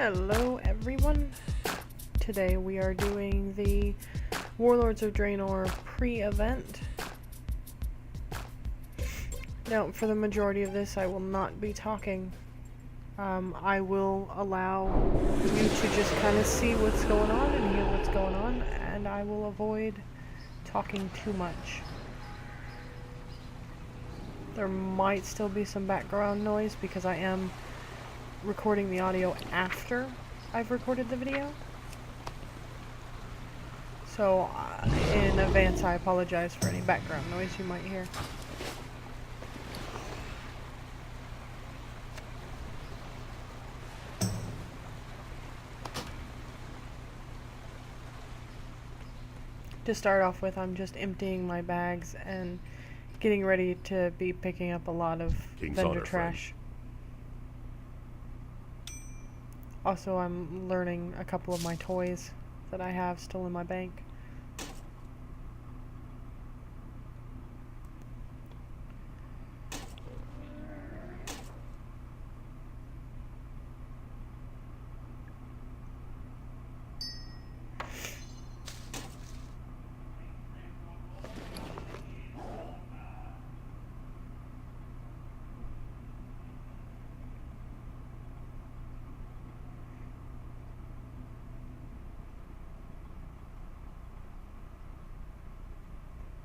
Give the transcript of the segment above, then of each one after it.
Hello everyone. Today we are doing the Warlords of Draenor Pre event. Now, for the majority of this I will not be talking. I will allow you to just kind of see what's going on and hear what's going on, and I will avoid talking too much. There might still be some background noise because I am recording the audio after I've recorded the video. So in advance I apologize for any background noise you might hear. To start off with, I'm just emptying my bags and getting ready to be picking up a lot of vendor trash. Also, I'm learning a couple of my toys that I have still in my bank.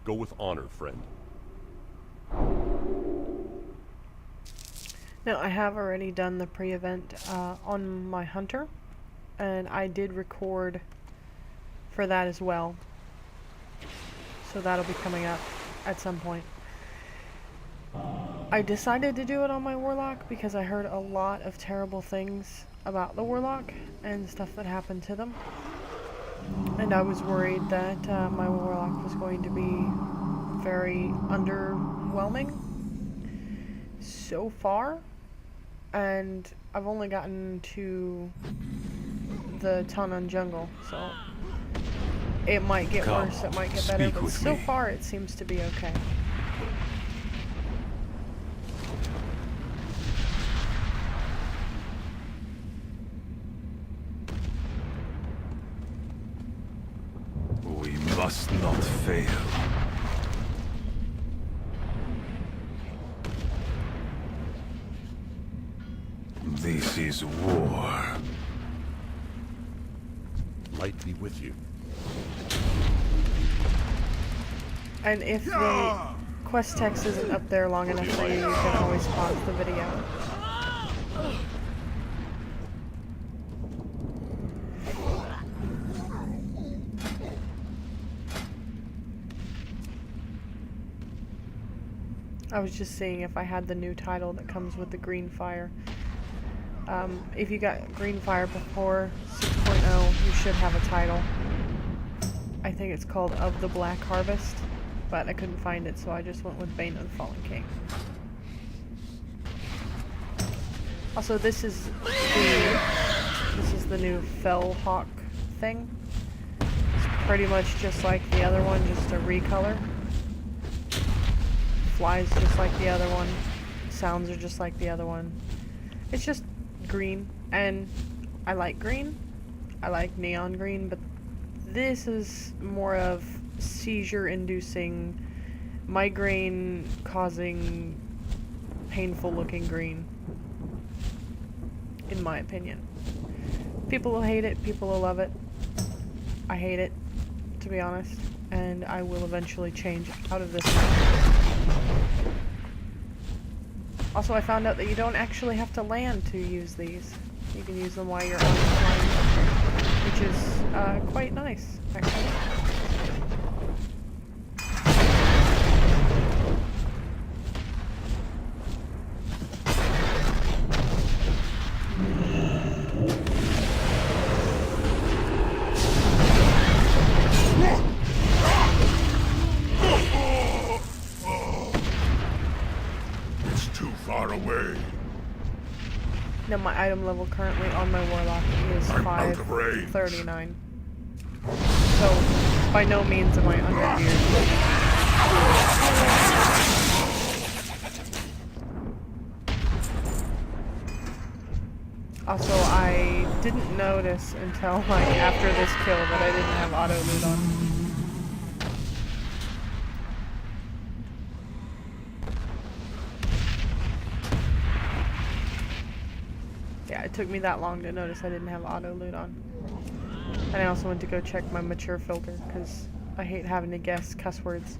Go with honor, friend. Now, I have already done the pre-event on my hunter, and I did record for that as well. So that'll be coming up at some point. I decided to do it on my warlock because I heard a lot of terrible things about the warlock and stuff that happened to them. And I was worried that my warlock was going to be very underwhelming so far, and I've only gotten to the Tanan jungle, so it might get worse, it might get better, but so far it seems to be okay. We must not fail. This is war. Light be with you. And if the quest text isn't up there long enough for you, you can always pause the video. I was just seeing if I had the new title that comes with the green fire. If you got green fire before 6.0, you should have a title. I think it's called Of the Black Harvest, but I couldn't find it, so I just went with Bane of the Fallen King. Also, this is the new Fell Hawk thing. It's pretty much just like the other one, just a recolor. Flies just like the other one. Sounds are just like the other one. It's just green, and I like green. I like neon green, but this is more of seizure-inducing, migraine-causing, painful-looking green, in my opinion. People will hate it, people will love it. I hate it, to be honest, and I will eventually change out of this. Also, I found out that you don't actually have to land to use these. You can use them while you're on the plane, which is quite nice, actually. Far away. Now my item level currently on my warlock is 539. So by no means am I under-geared. Also, I didn't notice until like after this kill that I didn't have auto loot on. Yeah, it took me that long to notice I didn't have auto loot on. And I also went to go check my mature filter because I hate having to guess cuss words.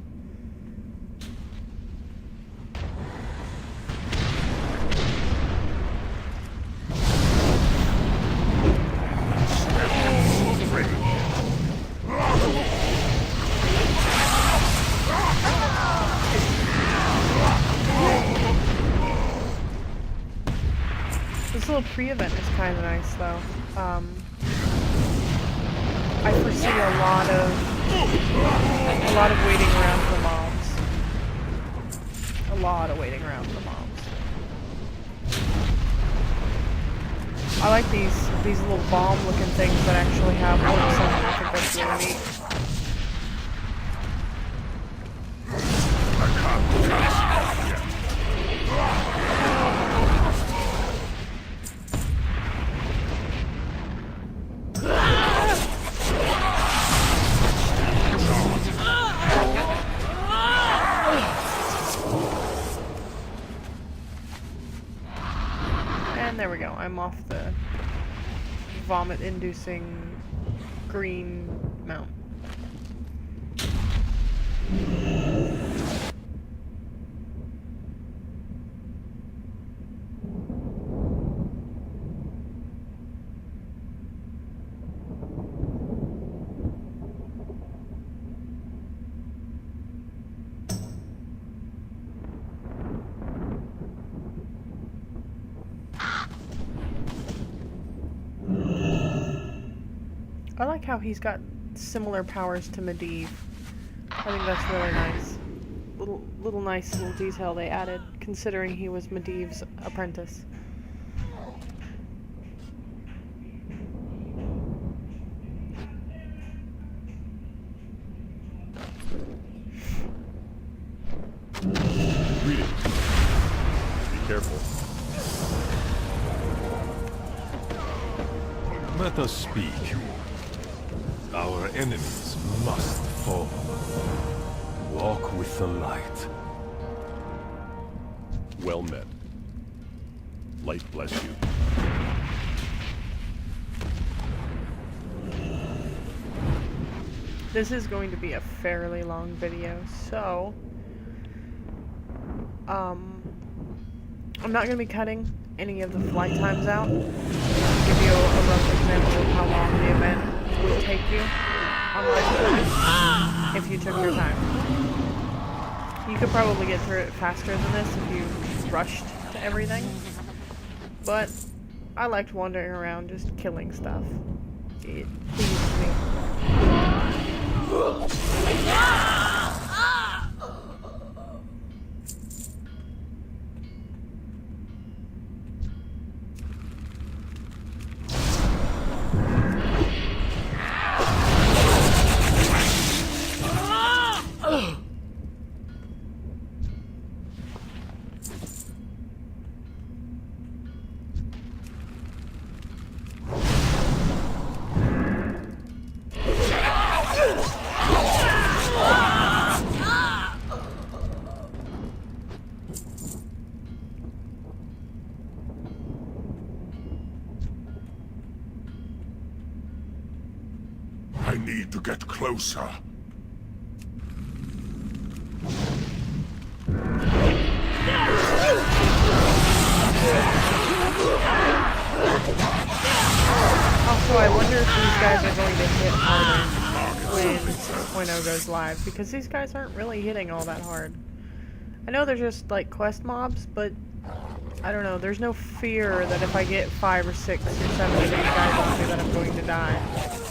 This little pre-event is kind of nice, though. I foresee a lot of waiting around for mobs. A lot of waiting around for mobs. I like these little bomb-looking things that actually have orcs on them. I think that's really neat. And there we go. I'm off the vomit-inducing green mount. I like how he's got similar powers to Medivh. I think that's really nice. Little nice little detail they added, considering he was Medivh's apprentice. Greetings. Be careful. Let us speak. Our enemies must fall. Walk with the light. Well met. Light bless you. This is going to be a fairly long video, so I'm not going to be cutting any of the flight times out. I'll give you a rough example of how long the event would take you on live if you took your time. You could probably get through it faster than this if you rushed to everything, but I liked wandering around just killing stuff. It pleased me. I need to get closer. Also, I wonder if these guys are going to hit harder when 6.0 goes live, because these guys aren't really hitting all that hard. I know they're just like quest mobs, but I don't know, there's no fear that if I get 5 or 6 or 7 of these guys on me that I'm going to die.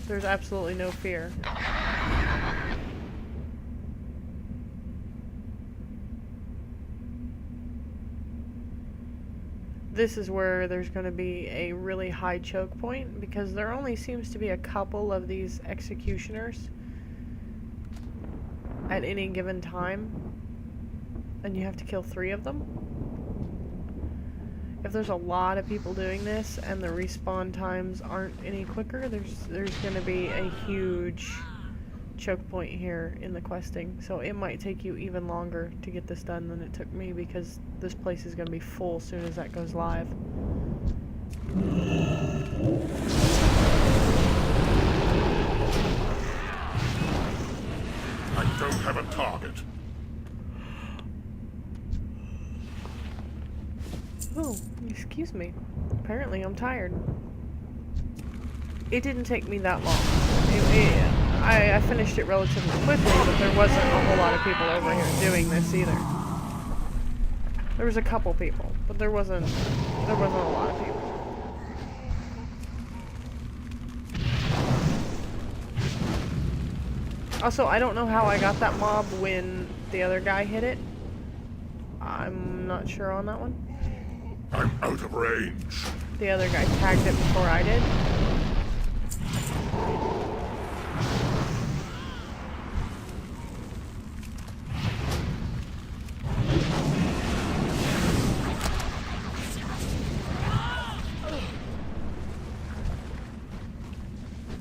There's absolutely no fear. This is where there's going to be a really high choke point, because there only seems to be a couple of these executioners at any given time, and you have to kill 3 of them. if there's a lot of people doing this and the respawn times aren't any quicker, there's going to be a huge choke point here in the questing. So it might take you even longer to get this done than it took me, because this place is going to be full as soon as that goes live. I don't have a target. Oh, excuse me. Apparently I'm tired. It didn't take me that long. I finished it relatively quickly, but there wasn't a whole lot of people over here doing this either. There was a couple people, but there wasn't a lot of people. Also, I don't know how I got that mob when the other guy hit it. I'm not sure on that one. I'm out of range. The other guy tagged it before I did.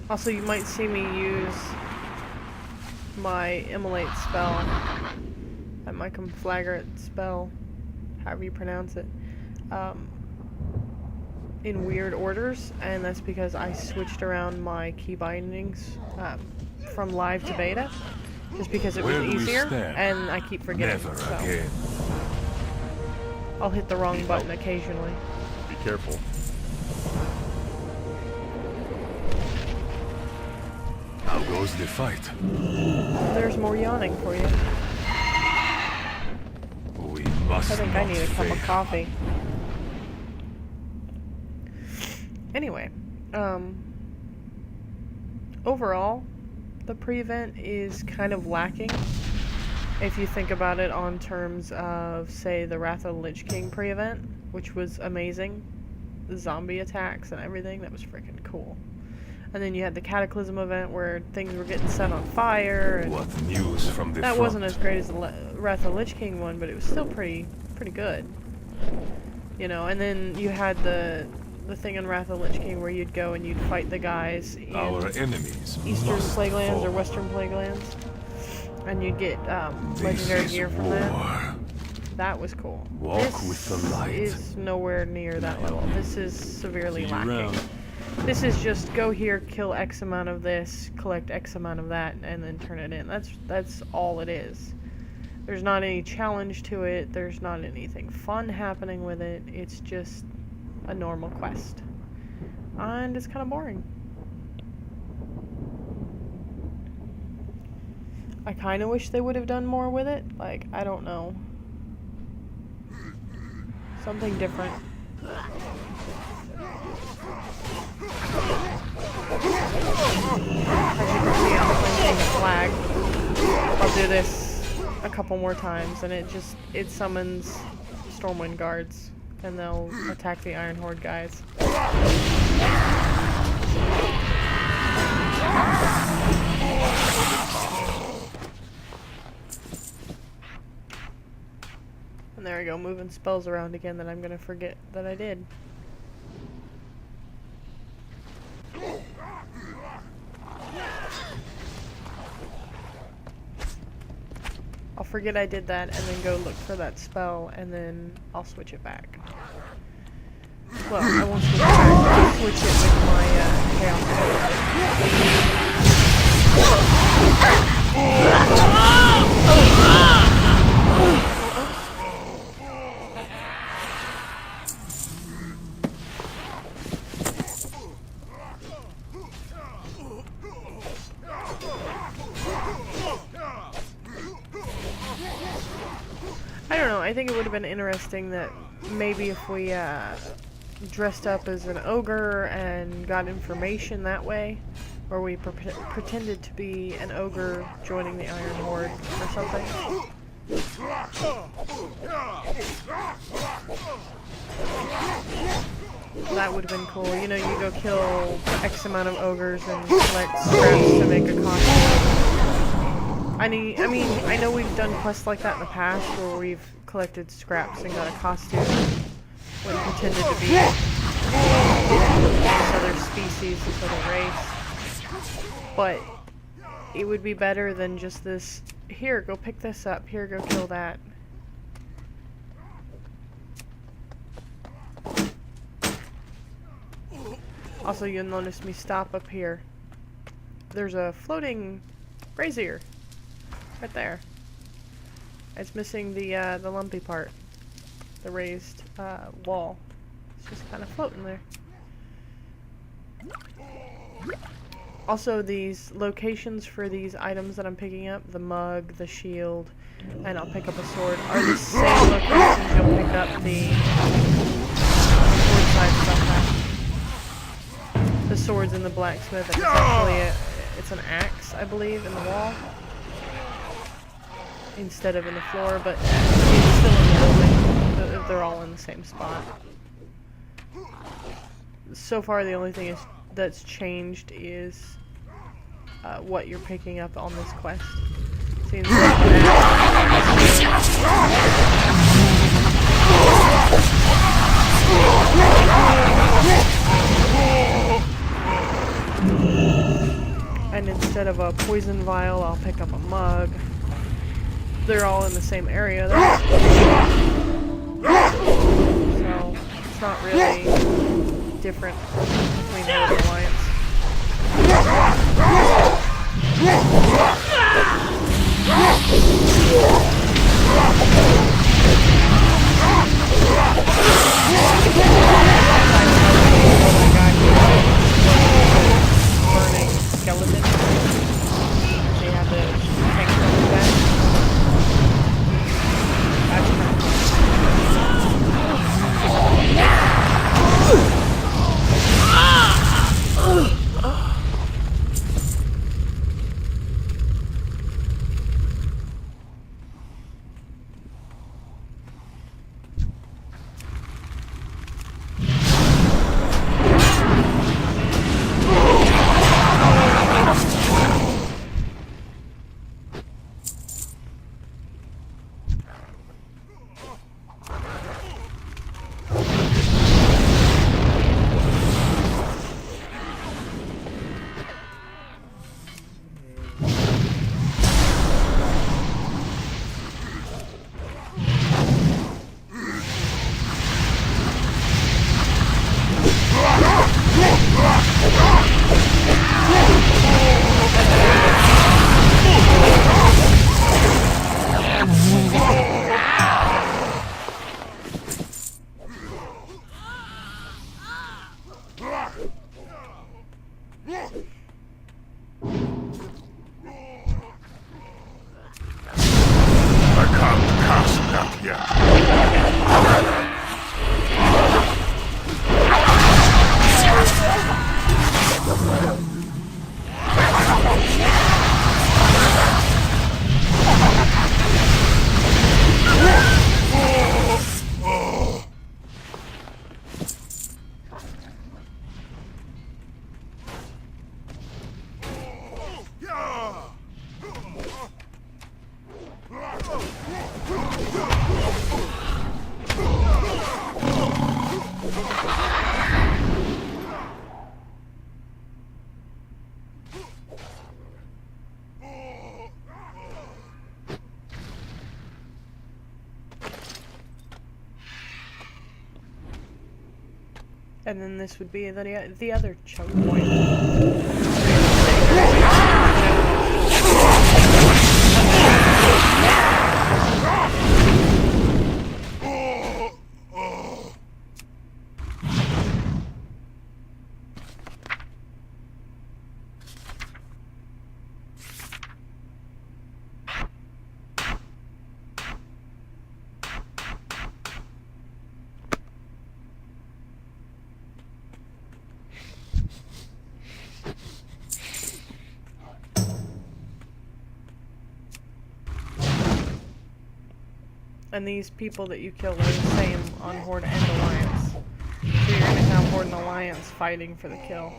Also, you might see me use my immolate spell, my conflagrate spell, however you pronounce it, in weird orders, and that's because I switched around my key bindings from live to beta, just because it was easier, and I keep forgetting. Never so again. I'll hit the wrong button occasionally. Be careful. How goes the fight? There's more yawning for you. We must I think I not need a cup of fail. coffee. Anyway, overall, the pre-event is kind of lacking. If you think about it on terms of, say, the Wrath of the Lich King pre-event, which was amazing. The zombie attacks and everything, that was freaking cool. And then you had the Cataclysm event where things were getting set on fire. And What news from the that front? wasn't as great as the Wrath of the Lich King one, but it was still pretty good. You know, and then you had the thing in Wrath of the Lich King where you'd go and you'd fight the guys in Our enemies Eastern must Plaguelands fall. or Western Plaguelands. And you'd get legendary This is gear from war. that. That was cool. Walk this with the light. is nowhere near that level. This is severely See you lacking. around. This is just go here, kill X amount of this, collect X amount of that, and then turn it in. That's all it is. There's not any challenge to it. There's not anything fun happening with it. It's just a normal quest. And it's kind of boring. I kind of wish they would have done more with it. Like, I don't know. Something different. As you can see, I'm planting the flag. I'll do this a couple more times, and it summons Stormwind guards, and they'll attack the Iron Horde guys. And there I go, moving spells around again that I'm gonna forget that I did. I'll forget I did that and then go look for that spell, and then I'll switch it back. Well, I won't switch it back, I'll switch it with my I don't know, I think it would have been interesting that maybe if we dressed up as an ogre and got information that way, or we pretended to be an ogre joining the Iron Horde or something. That would have been cool. You know, you go kill X amount of ogres and collect scraps to make a costume. I mean, I know we've done quests like that in the past where we've collected scraps and got a costume. when pretended to be this other species, this other race. But it would be better than just this, here, go pick this up, here, go kill that. Also, you'll notice me stop up here. There's a floating brazier right there. It's missing the lumpy part, the raised wall. It's just kind of floating there. Also, these locations for these items that I'm picking up, the mug, the shield, and I'll pick up a sword, are the same locations you'll pick up the sword side stuff at. The sword's in the blacksmith, and it's actually it's an axe, I believe, in the wall instead of in the floor, but it's still in the building. They're all in the same spot. So far, the only thing that's changed is what you're picking up on this quest. See, instead of an and instead of a poison vial, I'll pick up a mug. They're all in the same area, though. So it's not really different between the Alliance. Burning skeleton. They have the tank from the back. That's kind of and then this would be the other choke point. And these people that you kill are the same on Horde and Alliance. So you're going to have Horde and Alliance fighting for the kill.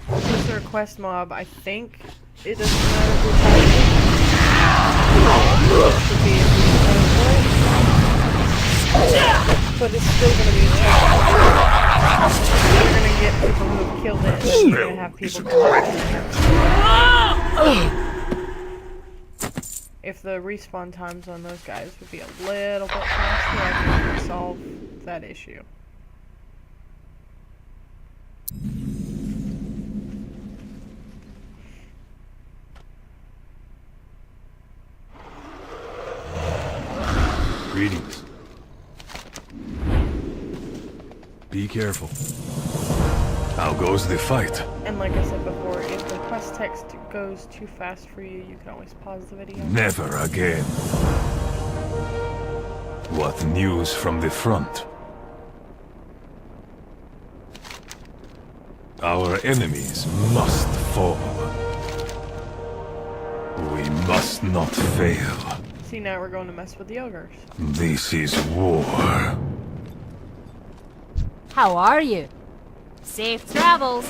Since they're a quest mob, I think it doesn't matter who fights it. It should be a But it's still going to be a challenge. You're going to get people who have killed it, and then you're going to have people come back. If the respawn times on those guys would be a little bit faster, I think we could solve that issue. Greetings. Be careful. How goes the fight? And like I said before, if the quest text goes too fast for you, you can always pause the video. Never again. What news from the front? Our enemies must fall. We must not fail. See, now we're going to mess with the ogres. This is war. How are you? Safe travels.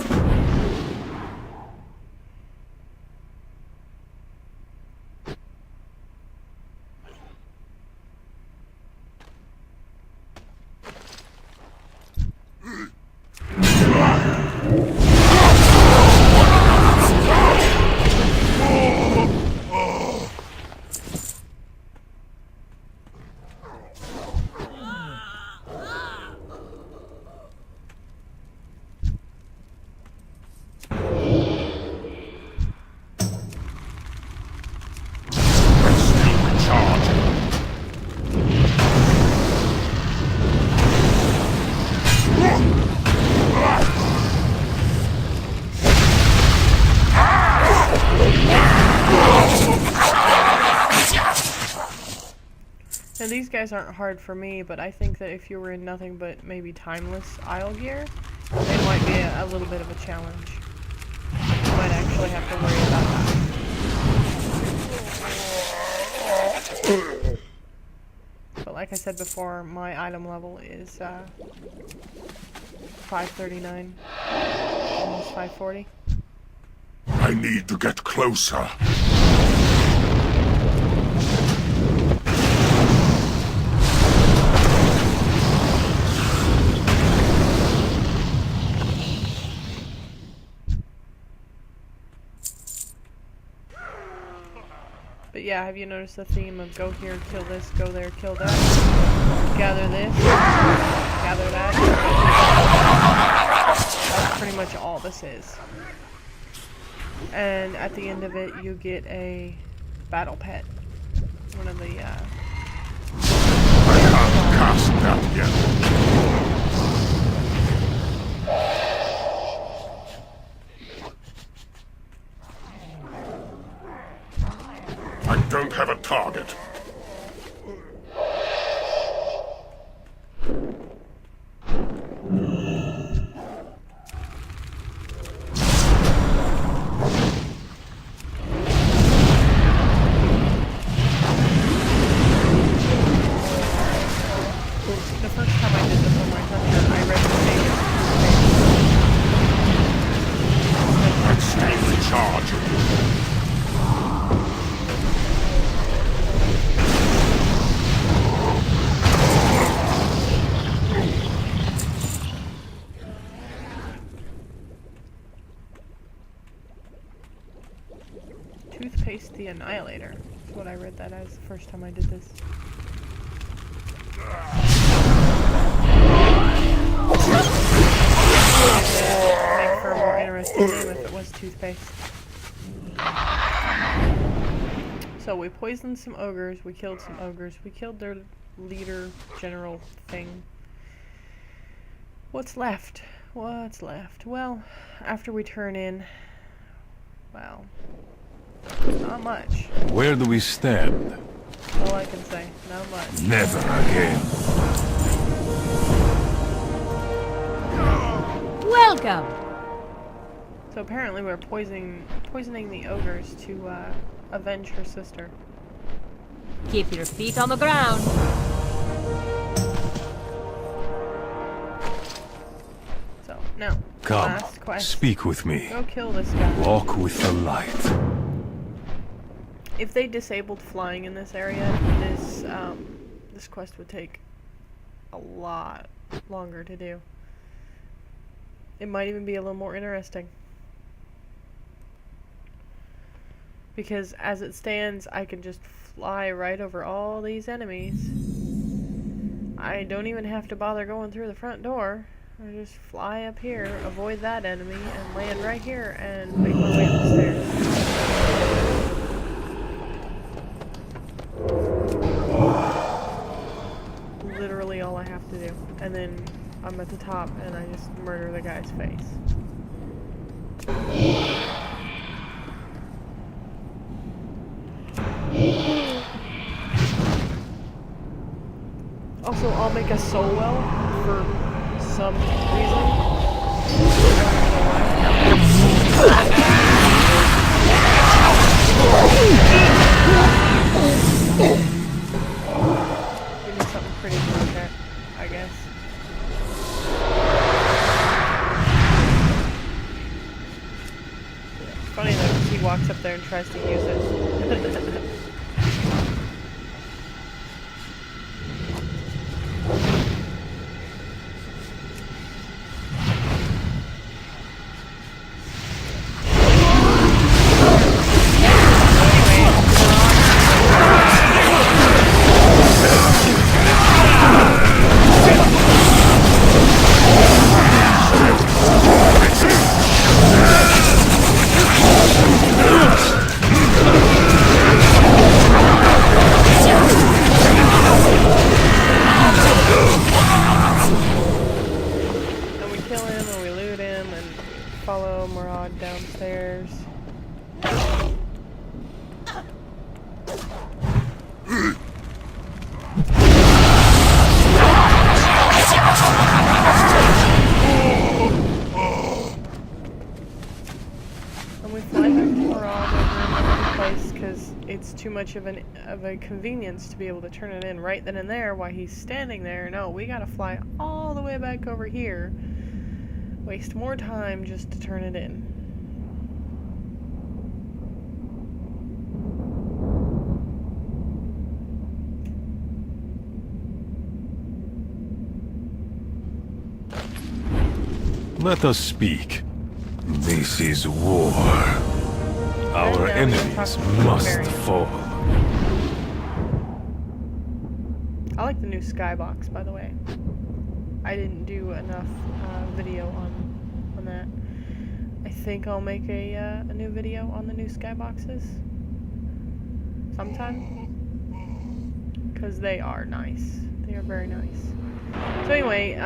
Now these guys aren't hard for me, but I think that if you were in nothing but maybe timeless Isle gear, they might be a little bit of a challenge. You might actually have to worry about that. But like I said before, my item level is 539, almost 540. I need to get closer. But yeah, have you noticed the theme of go here, kill this, go there, kill that, gather this, gather that? That's pretty much all this is. And at the end of it, you get a battle pet. One of the, I can't cast that yet. I don't have a target. the first time I did this on my hunter, I read the name. Let's stay in charge. Toothpaste the Annihilator. That's what I read that as the first time I did this. Make for a more interesting name if it was toothpaste. So we poisoned some ogres, we killed some ogres, we killed their leader, general thing. What's left? What's left? Well, after we turn in, well, not much. Where do we stand? All I can say, not much. Never again. Welcome. So apparently we're poisoning the ogres to avenge her sister. Keep your feet on the ground. So now, Come, last quest. speak with me. Go kill this guy. Walk with the light. If they disabled flying in this area, this quest would take a lot longer to do. It might even be a little more interesting. Because as it stands, I can just fly right over all these enemies. I don't even have to bother going through the front door. I just fly up here, avoid that enemy, and land right here and make my way up the stairs. Literally all I have to do. And then I'm at the top and I just murder the guy's face. Also, I'll make a soul well for some reason. Give me something pretty to look at, I guess. It's funny though, because he walks up there and tries to use it. Downstairs. And we fly back to Maraud over in another place because it's too much of a convenience to be able to turn it in right then and there while he's standing there. No, we gotta fly all the way back over here. Waste more time just to turn it in. Let us speak. This is war. Our enemies must fall. I like the new skybox, by the way. I didn't do enough video on that. I think I'll make a new video on the new skyboxes sometime, because they are nice. They are very nice. So anyway, if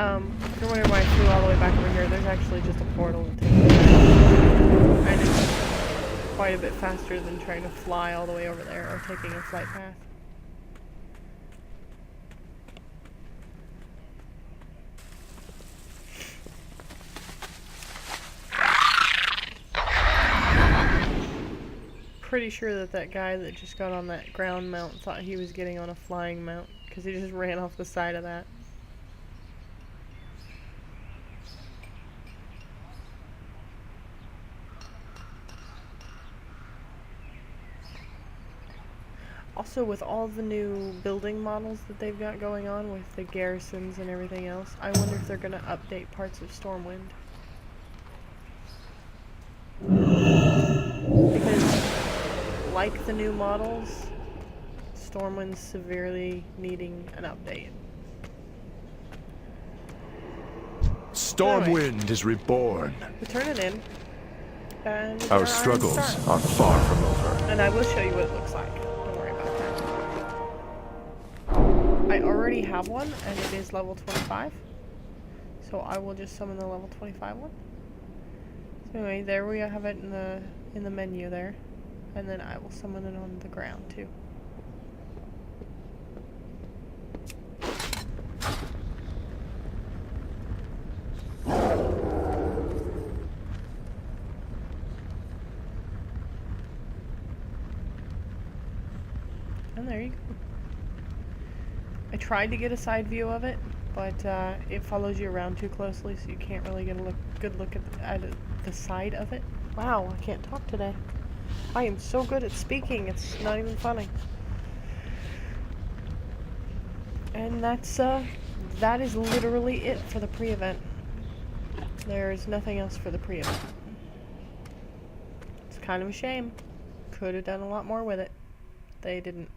you're wondering why I flew all the way back over here, there's actually just a portal that takes me back. And it's quite a bit faster than trying to fly all the way over there or taking a flight path. Pretty sure that guy that just got on that ground mount thought he was getting on a flying mount, because he just ran off the side of that. Also, with all the new building models that they've got going on with the garrisons and everything else, I wonder if they're going to update parts of Stormwind. Because, like the new models, Stormwind's severely needing an update. Stormwind is reborn. We turn it in, and Our struggles are far from over. And I will show you what it looks like. Don't worry about that. I already have one, and it is level 25. So I will just summon the level 25 one. So anyway, there we have it in the menu there. And then I will summon it on the ground too. And there you go. I tried to get a side view of it, but it follows you around too closely, so you can't really get a good look at the side of it. Wow, I can't talk today. I am so good at speaking, it's not even funny. And that's that is literally it for the pre-event. There's nothing else for the pre-event. It's kind of a shame. Could have done a lot more with it. They didn't.